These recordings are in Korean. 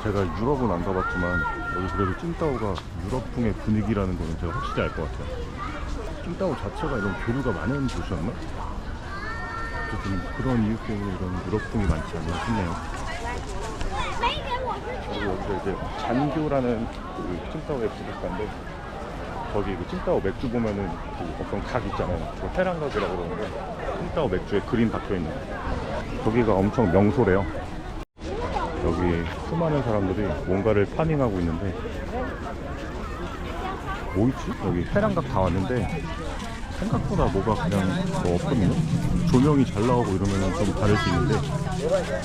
제가 유럽은 안 가봤지만 여기 그래도 칭다오가 유럽풍의 분위기라는 거는 제가 확실히 알 것 같아요. 칭다오 자체가 이런 교류가 많은 도시였나? 어쨌든 그런 이유 때문에 이런 유럽풍이 많지 않나 싶네요. 그리고 여기가 이제 잔교라는 그 칭다오의 부둣가인데, 거기 그 칭다오 맥주 보면은 그 어떤 각 있잖아요. 그 해랑각이라고 그러는데 칭다오 맥주에 그림 박혀있는 거. 거기가 엄청 명소래요. 여기 수많은 사람들이 뭔가를 파밍하고 있는데, 뭐 있지? 여기 해랑각 다 왔는데 생각보다 뭐가 그냥 뭐 없거든요. 조명이 잘 나오고 이러면 좀 다를 수 있는데,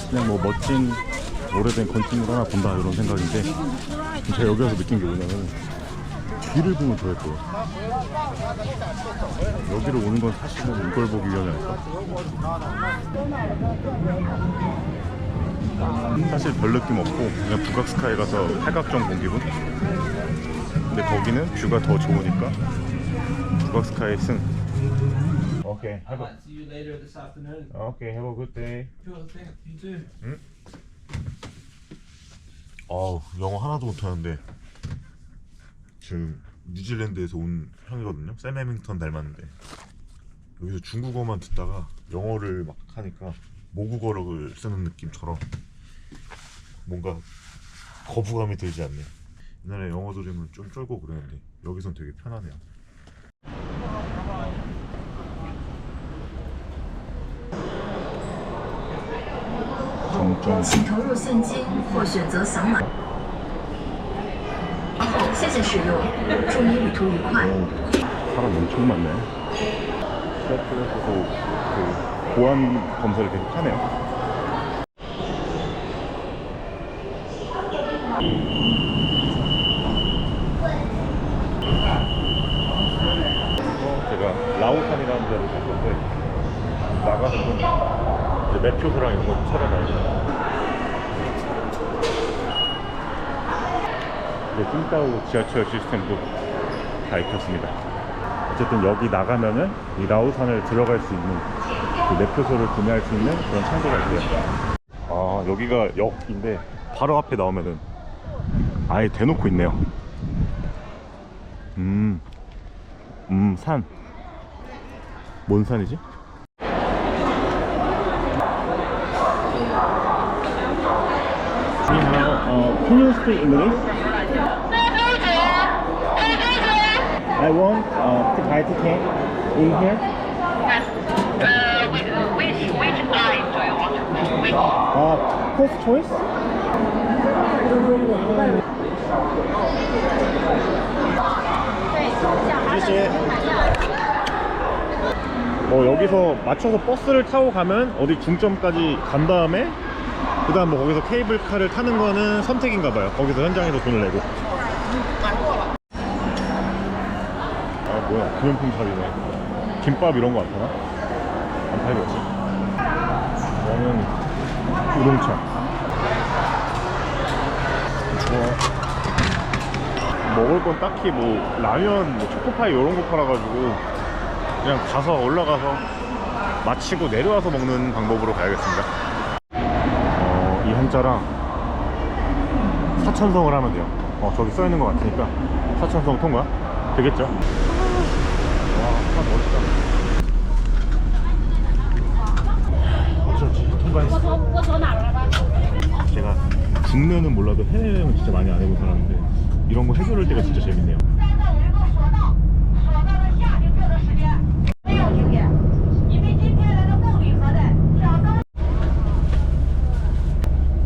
그냥 뭐 멋진 오래된 건축물 하나 본다 이런 생각인데, 제가 여기 와서 느낀 게 뭐냐면 뒤를 보면 더 예뻐요. 여기로 오는 건 사실은 이걸 보기 위함이 아닐까? 사실 별 느낌 없고 그냥 북악스카이 가서 팔각정 본 기분? 근데 거기는 뷰가 더 좋으니까 북악스카이 승. 오케이, have a, See you later this afternoon. okay, have a good day. Sure thing. You too. 응? 영어 하나도 못하는데 지금 뉴질랜드에서 온 형이거든요. 샘 해밍턴 닮았는데, 여기서 중국어만 듣다가 영어를 막 하니까 모국어를 쓰는 느낌처럼 뭔가 거부감이 들지 않네요. 옛날에 영어 들으면 좀 쫄고 그랬는데 여기선 되게 편하네요. 정점. 请投入现金或选择扫码。谢谢使用，祝你旅途愉快。 사람 엄청 많네. 시애틀에서도 그 보안 검사를 계속 하네요. 제가 라오산이라는 데를 갔는데, 나가서 좀 이제 매표소랑 이런 거 찾아다니고, 이제 칭다오 지하철 시스템도 다 익혔습니다. 어쨌든 여기 나가면은 이 라오산을 들어갈 수 있는 그 매표소를 구매할 수 있는 그런 창고가 있대요. 아, 여기가 역인데 바로 앞에 나오면은 아예 대놓고 있네요. 산. 뭔 산이지? Can you speak English? I want to buy ticket in here. Which line do you want to go? First choice. 여기서 맞춰서 버스를 타고 가면 어디 중점까지 간 다음에 그 다음 뭐 거기서 케이블카를 타는 거는 선택인가 봐요. 거기서 현장에서 돈을 내고. 아, 뭐야, 기념품 샵이네. 김밥 이런 거 안 파나? 안 팔겠지. 저는 우동차. 먹을 건 딱히 뭐 라면, 뭐 초코파이 이런 거 팔아가지고 그냥 가서 올라가서 마치고 내려와서 먹는 방법으로 가야겠습니다. 이 한자랑 사천성을 하면 돼요. 저기 써있는 것 같으니까 사천성 통과 되겠죠? 와, 멋있다. 어쩌지? 통과했어. 제가 국내는 몰라도 해외여행은 진짜 많이 안 해본 사람인데 이런 거 해결할 때가 진짜 재밌네요.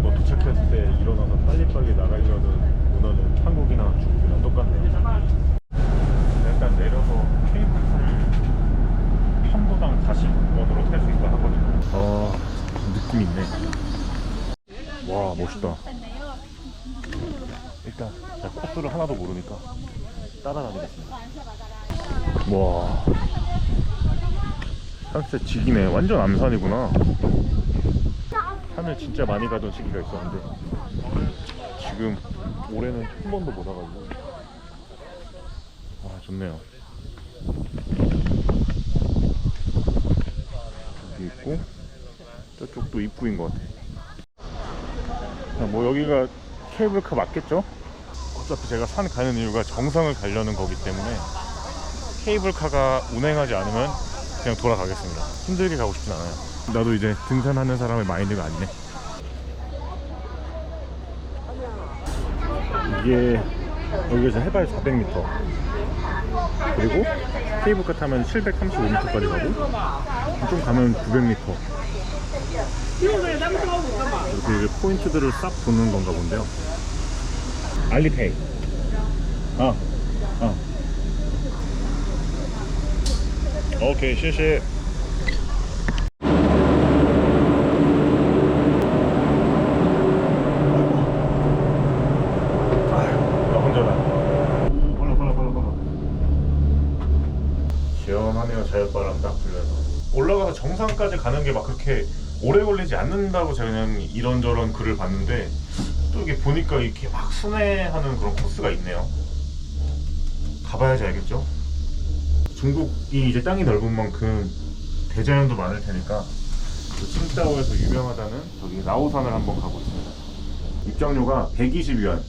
도착했을 때 일어나서 빨리빨리 나가려는 문화는 한국이나 중국이나 똑같네. 일단 내려서 케이블카를 편도당 40원으로 탈 수 있다 하거든요. 느낌 있네. 와, 멋있다. 일단 코스를 하나도 모르니까 따라다니겠습니다. 와, 산세 직이네. 완전 암산이구나. 산을 진짜 많이 가던 시기가 있었는데 지금 올해는 한 번도 못 와가지고 좋네요. 여기 있고 저쪽도 입구인 것 같아. 뭐 여기가 케이블카 맞겠죠? 어차피 제가 산 가는 이유가 정상을 가려는 거기 때문에 케이블카가 운행하지 않으면 그냥 돌아가겠습니다. 힘들게 가고 싶진 않아요. 나도 이제 등산하는 사람의 마인드가 아니네. 이게 여기에서 해발 400m 그리고 케이블카 타면 735m까지 가고 좀 가면 900m 이렇게 이제 포인트들을 싹 도는 건가 본데요. 알리페이. 오케이, 谢谢. 시원하네요. 자연바람 딱 불면서 올라가서 정상까지 가는 게 막 그렇게 오래 걸리지 않는다고 제가 그냥 이런저런 글을 봤는데 또 이게 보니까 이렇게 막 순회하는 그런 코스가 있네요. 가봐야지 알겠죠? 중국이 이제 땅이 넓은 만큼 대자연도 많을 테니까 그 칭다오에서 유명하다는 저기 라오산을 한번 가고 있습니다. 입장료가 120위안,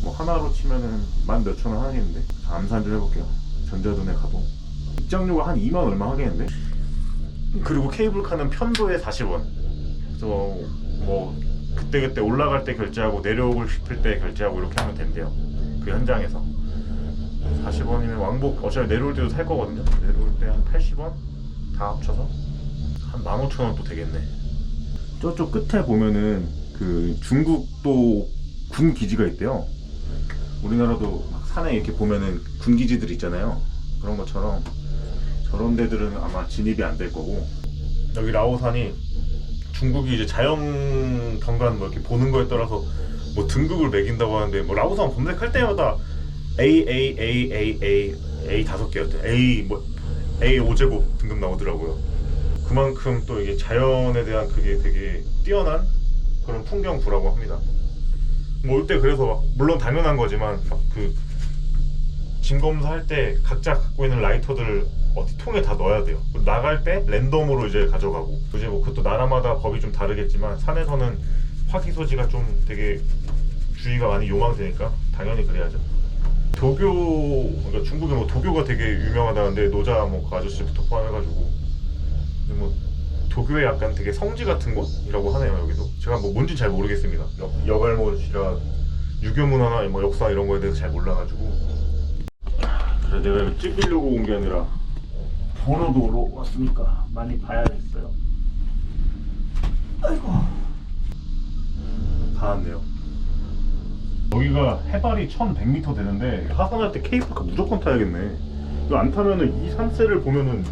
뭐 하나로 치면은 만 몇천 원 하겠는데 암산 좀 해볼게요. 전자도내 가보. 입장료가 한 2만 얼마 하겠는데? 그리고 케이블카는 편도에 40원. 그래서 뭐 그때그때 올라갈 때 결제하고 내려오고 싶을 때 결제하고 이렇게 하면 된대요. 그 현장에서 40원이면 왕복 어차피 내려올 때도 살 거거든요. 내려올 때 한 80원? 다 합쳐서 한 15,000원 또 되겠네. 저쪽 끝에 보면은 그 중국도 군 기지가 있대요. 우리나라도 막 산에 이렇게 보면은 군 기지들 있잖아요. 그런 것처럼 저런 데들은 아마 진입이 안 될 거고, 여기 라오산이 중국이 이제 자연 경관 뭐 이렇게 보는 거에 따라서 뭐 등급을 매긴다고 하는데, 뭐 라오산 검색할 때마다 A 5개였대. A 5제곱 등급 나오더라고요. 그만큼 또 이게 자연에 대한 그게 되게 뛰어난 그런 풍경구라고 합니다. 뭐 올 때 그래서 막 물론 당연한 거지만 그 짐 검사할 때 각자 갖고 있는 라이터들을 어디 통에 다 넣어야 돼요. 나갈 때 랜덤으로 이제 가져가고, 이제 뭐 그것도 나라마다 법이 좀 다르겠지만 산에서는 화기 소지가 좀 되게 주의가 많이 요망되니까 당연히 그래야죠. 도교, 그러니까 중국에 뭐 도교가 되게 유명하다는데 노자 뭐 그 아저씨부터 포함해가지고, 근데 뭐 도교의 약간 되게 성지 같은 곳이라고 하네요. 여기도 제가 뭐 뭔지 잘 모르겠습니다. 여갈못이라 유교 문화나 뭐 역사 이런 거에 대해서 잘 몰라가지고. 그래 내가 이거 찍으려고 온 게 아니라 보러 왔으니까 많이 봐야겠어요. 아이고 다 왔네요. 여기가 해발이 1100m 되는데 하산할 때 케이블카 무조건 타야겠네. 이거 안 타면은 이 산세를 보면은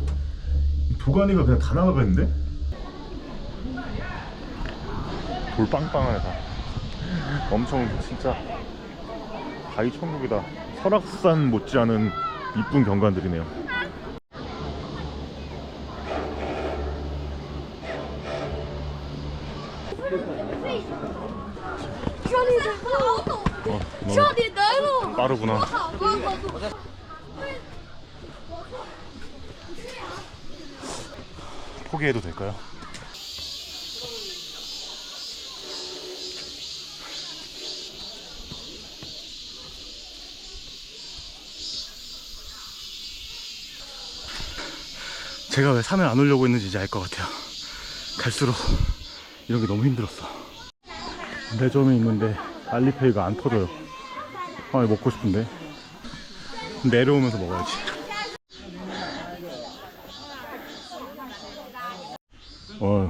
도가니가 그냥 다 나가겠는데? 돌 빵빵하네 다. 엄청 진짜 바위 천국이다. 설악산 못지않은 이쁜 경관들이네요. 너무 빠르구나. 포기해도 될까요? 제가 왜 산을 안 오려고 했는지 이제 알 것 같아요. 갈수록 이런 게 너무 힘들었어. 매점에 있는데 알리페이가 안 터져요. 아, 먹고 싶은데 내려오면서 먹어야지.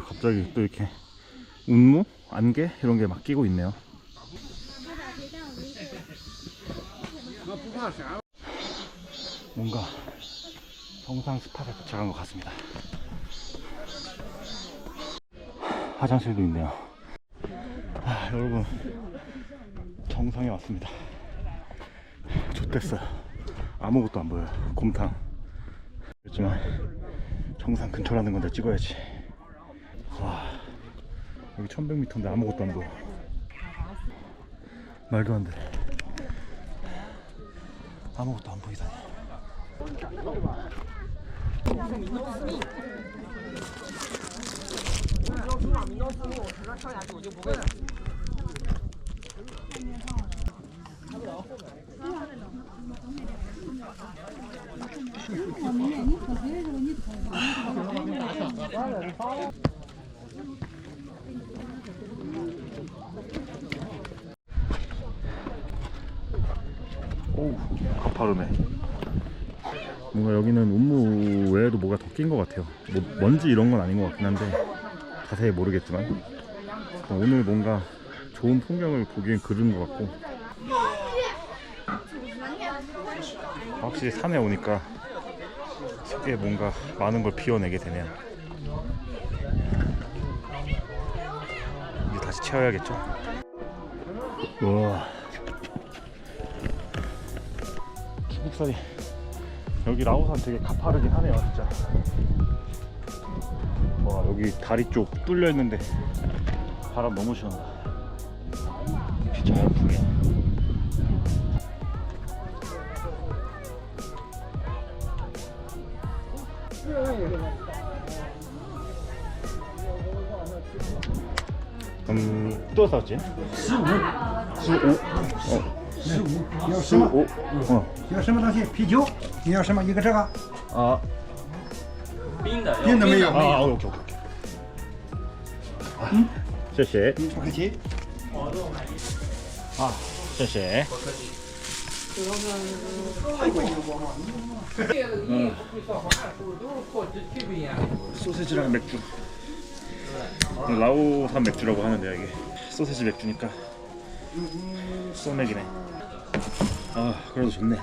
갑자기 또 이렇게 운무? 안개? 이런 게 막 끼고 있네요. 뭔가 정상 스팟에 도착한 것 같습니다. 화장실도 있네요. 여러분 정상에 왔습니다. 좋댔어요. 아무것도 안 보여요. 곰탕. 그렇지만 정상 근처라는 건데 찍어야지. 와, 여기 1100m인데 아무것도 안 보여. 말도 안 돼. 아무것도 안 보이다니. 오우, 가파르네. 뭔가 여기는 운무 외에도 뭐가 더 낀 것 같아요. 뭐 먼지 이런 건 아닌 것 같긴 한데 자세히 모르겠지만 오늘 뭔가 좋은 풍경을 보기엔 그른 것 같고, 확실히 산에 오니까 속에 뭔가 많은 걸 비워내게 되네요. 이제 다시 채워야겠죠? 우와, 중국산이 여기 라오산 되게 가파르긴 하네요 진짜. 와, 여기 다리 쪽 뚫려 있는데 바람 너무 시원하다. 진짜 열풍이야. 또 샀지? 15. 要什么东西？啤酒？你要什么？一个这个， 아, 冰的，冰的没有， 아, 오케이. 谢谢. 不客气。 아, 谢谢. 소세지랑 맥주. 라오산 맥주라고 하는데요, 이게. 소세지 맥주니까 소맥이네. 아, 그래도 좋네.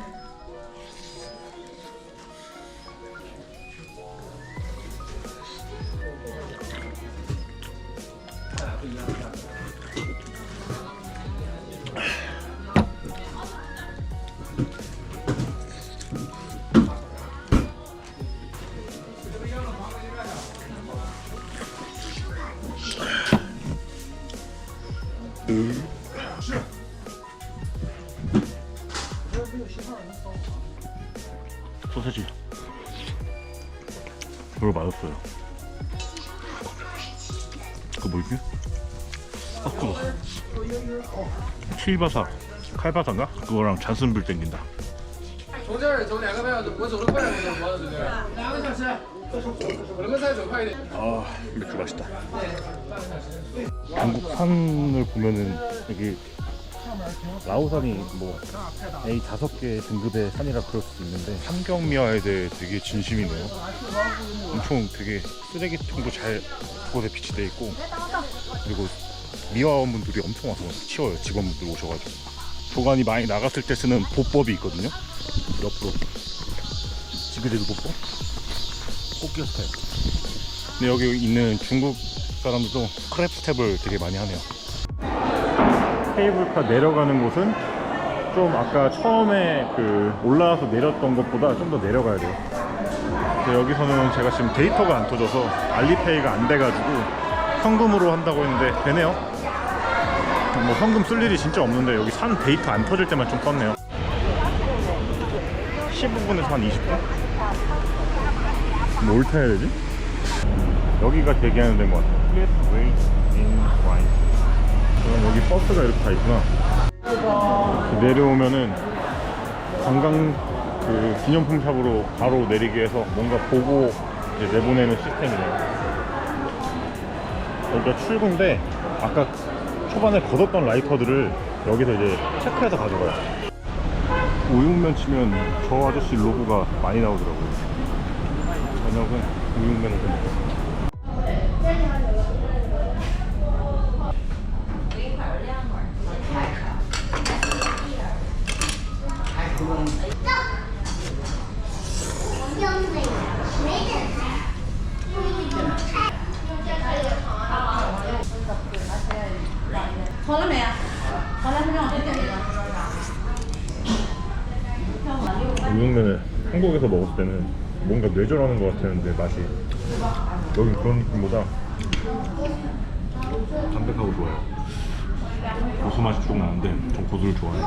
소세지 별로 맛없어요. 그거 뭐지? 아, 그거 칠바사, 칼바사인가? 그거랑 잔슨불 땡긴다. 从这儿走2个半小时，我走得快点，我走对不对？2个小时，我能再走快一点。 아, 맥주 맛있다. 중국 산을 보면은 여기 라오산이 뭐 A 5개 등급의 산이라 그럴 수도 있는데 환경미화에 대해 되게 진심이네요. 엄청 되게 쓰레기통도 잘 곳에 비치돼 있고, 그리고 미화원분들이 엄청 와서 치워요. 직원분들 오셔가지고. 도관이 많이 나갔을 때 쓰는 보법이 있거든요. 옆으로 지그재그 보법, 꽃게 스타일. 근데 여기 있는 중국 사람들도 크랩 스텝을 되게 많이 하네요. 케이블카 내려가는 곳은 좀 아까 처음에 그 올라와서 내렸던 것보다 좀 더 내려가야 돼요. 근데 여기서는 제가 지금 데이터가 안 터져서 알리페이가 안 돼가지고 현금으로 한다고 했는데 되네요. 뭐 현금 쓸 일이 진짜 없는데 여기 산 데이터 안 터질 때만 좀 떴네요. 15분에서 한 20분? 뭘 타야 되지? 여기가 대기하는 데인 것 같아요. Please wait in line. 그럼 여기 버스가 이렇게 다 있구나. 내려오면은 관광 그 기념품 샵으로 바로 내리게 해서 뭔가 보고 이제 내보내는 시스템이네요. 여기가 출구인데 아까 초반에 걷었던 라이터들을 여기서 이제 체크해서 가져가요. 우육면 치면 저 아저씨 로고가 많이 나오더라고요. 저녁은 우육면을 좀 먹어요. 우육면을 한국에서 먹었을 때는 뭔가 뇌절하는 것 같았는데 맛이 여긴 그런 느낌보다 담백하고 좋아요. 고수 맛이 좀 나는데 전 고수를 좋아해요.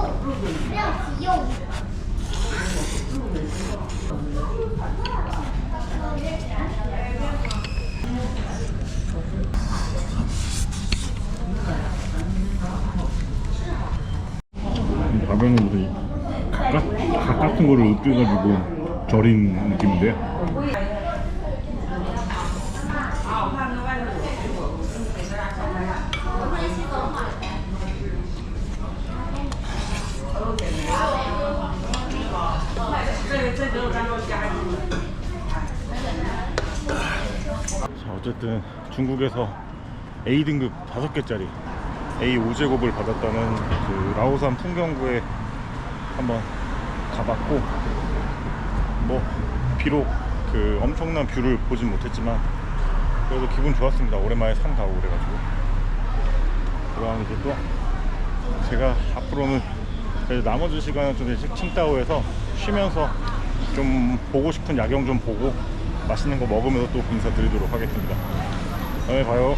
가면은 무슨 각 같은 거를 으깨가지고 절인 느낌인데. 자, 어쨌든 중국에서 A등급 5개짜리 A 5제곱을 받았다는 그 라오산 풍경구에 한번 가봤고, 뭐 비록 그 엄청난 뷰를 보진 못했지만 그래도 기분 좋았습니다. 오랜만에 산 가고 그래가지고. 그럼 이제 또 제가 앞으로는 나머지 시간은 좀 이제 칭따오에서 쉬면서 좀 보고 싶은 야경 좀 보고 맛있는 거 먹으면서 또 인사드리도록 하겠습니다. 다음에 봐요.